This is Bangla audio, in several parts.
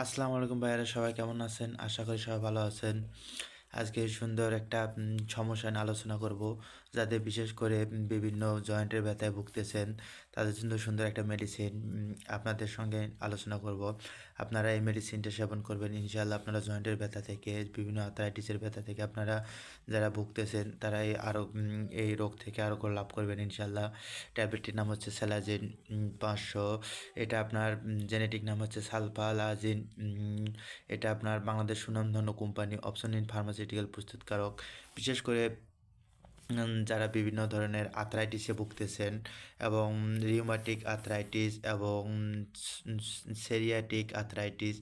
আসসালামু আলাইকুম ভাইয়ারা, সবাই কেমন আছেন? আশা করি সবাই ভালো আছেন। আজকে সুন্দর একটা সমস্যা নিয়ে আলোচনা করব। যাদের বিশেষ করে বিভিন্ন জয়েন্টের ব্যথায় ভুগতেছেন, তাদের জন্য সুন্দর একটা মেডিসিন আপনাদের সঙ্গে আলোচনা করব। আপনারা এই মেডিসিনটা সেবন করবেন, ইনশাআল্লাহ আপনারা জয়েন্টের ব্যথা থেকে, বিভিন্ন আর্থ্রাইটিসের ব্যথা থেকে আপনারা যারা ভুগতেছেন, তারা এই রোগ থেকে আরোগ্য লাভ করবেন ইনশাআল্লাহ। ট্যাবলেটটির নাম হচ্ছে স্যালাজিন 500। এটা আপনার জেনেটিক নাম হচ্ছে সালফালাজিন। এটা আপনার বাংলাদেশ সুনামধন্য কোম্পানি অপশন ইন ফার্মাসিউটিক্যাল প্রস্তুতকারক। বিশেষ করে যারা বিভিন্ন ধরনের আর্থ্রাইটিসে ভুগতেছেন এবং রিউমাটিক আর্থ্রাইটিস এবং সেরিয়াটিক আর্থ্রাইটিস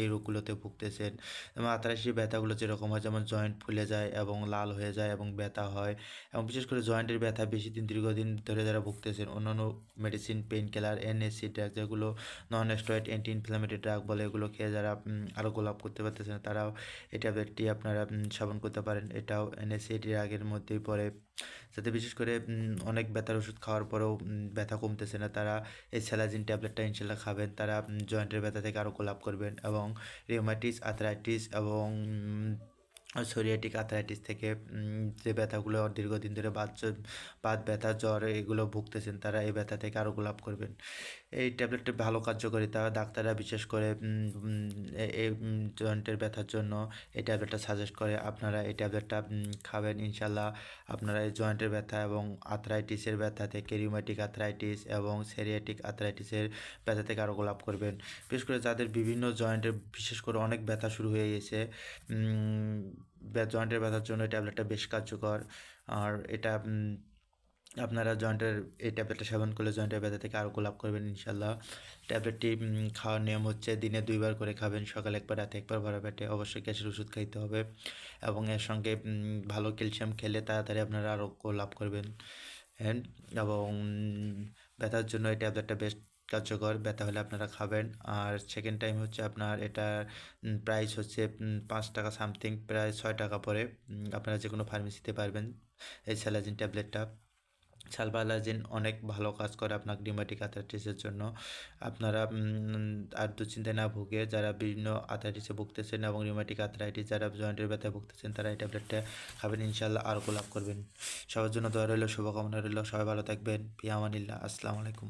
এই রোগগুলোতে ভুগতেছেন এবং আর্থ্রাইটিসের ব্যথাগুলো যেরকম হয়, যেমন জয়েন্ট ফুলে যায় এবং লাল হয়ে যায় এবং ব্যথা হয়, এবং বিশেষ করে জয়েন্টের ব্যথা বেশি দিন দীর্ঘদিন ধরে যারা ভুগতেছেন, অন্যান্য মেডিসিন, পেইন কিলার, এনএসি ড্রাগ, যেগুলো non steroid anti inflammatory drug বলে, এগুলো খেয়ে যারা আরোগ্য লাভ করতে পারতেছেন, তারাও এই ট্যাবলেটটি আপনারা সেবন করতে পারেন। এটাও এনএসি ড্রাগের মধ্যেই পড়ে। যাতে বিশেষ করে অনেক ব্যথার ওষুধ খাওয়ার পরেও ব্যথা কমতেছে না, তারা এই স্যালাজিন ট্যাবলেটটা ইনশাল্লাহ খাবেন, তারা জয়েন্টের ব্যথা থেকে আরোগ্য লাভ করবেন এবং রিউমাটিস আর্থ্রাইটিস এবং সোরিয়াটিক আর্থ্রাইটিস থেকে যে ব্যথাগুলো দীর্ঘদিন ধরে বাত ব্যথা, জ্বর এগুলো ভুগতেছেন, তারা এই ব্যথা থেকে আরোগ্য লাভ করবেন। এই ট্যাবলেটটা ভালো কার্যকারিতা, ডাক্তাররা বিশেষ করে এই জয়েন্টের ব্যথার জন্য এই ট্যাবলেটটা সাজেস্ট করে। আপনারা এই ট্যাবলেটটা খাবেন, ইনশাল্লাহ আপনারা এই জয়েন্টের ব্যথা এবং আর্থ্রাইটিসের ব্যথা থেকে, রিউমাটিক আর্থ্রাইটিস এবং সেরিয়াটিক আর্থ্রাইটিসের ব্যথা থেকে আরোগ্য লাভ করবেন। বিশেষ করে যাদের বিভিন্ন জয়েন্টের বিশেষ করে অনেক ব্যথা শুরু হয়ে গেছে, জয়েন্টের ব্যথার জন্য এই ট্যাবলেটটা বেশ কার্যকর। আর এটা আপনারা এই ট্যাবলেটটা সেবন করলে জয়েন্টের ব্যথা থেকে আরোগ্য লাভ করবেন ইনশাল্লাহ। ট্যাবলেটটি খাওয়ার নিয়ম হচ্ছে দিনে 2 বার করে খাবেন, সকালে একবার, রাতে একবার, ভরা পেটে। অবশ্যই গ্যাসের ওষুধ খাইতে হবে এবং এর সঙ্গে ভালো ক্যালসিয়াম খেলে তাড়াতাড়ি আপনারা আরোগ্য লাভ করবেন। এবং ব্যথার জন্য এই ট্যাবলেটটা বেশ কার্যকর। ব্যথা হলে আপনারা খাবেন। আর সেকেন্ড টাইম হচ্ছে আপনার এটা প্রাইস হচ্ছে 5 টাকা সামথিং, প্রায় 6 টাকা পড়ে। আপনারা যে কোনো ফার্মেসিতে পারবেন এই স্যালাজিন ট্যাবলেটটা। সালফালাজিন অনেক ভালো কাজ করে আপনার রিউমাটিক আর্থ্রাইটিসের জন্য। আপনারা আর দুশ্চিন্তায় না ভুগে, যারা বিভিন্ন আর্থ্রাইটিসে ভুগতেছেন এবং রিউমাটিক আর্থ্রাইটিস, যারা জয়েন্টের ব্যথায় ভুগতেছেন, তারা এই ট্যাবলেটটা খাবেন, ইনশাল্লাহ আরোগ্য লাভ করবেন। সবার জন্য দোয়া রইল, শুভকামনা রইল। সবাই ভালো থাকবেন। ফি আমানিল্লাহ। আসসালামু আলাইকুম।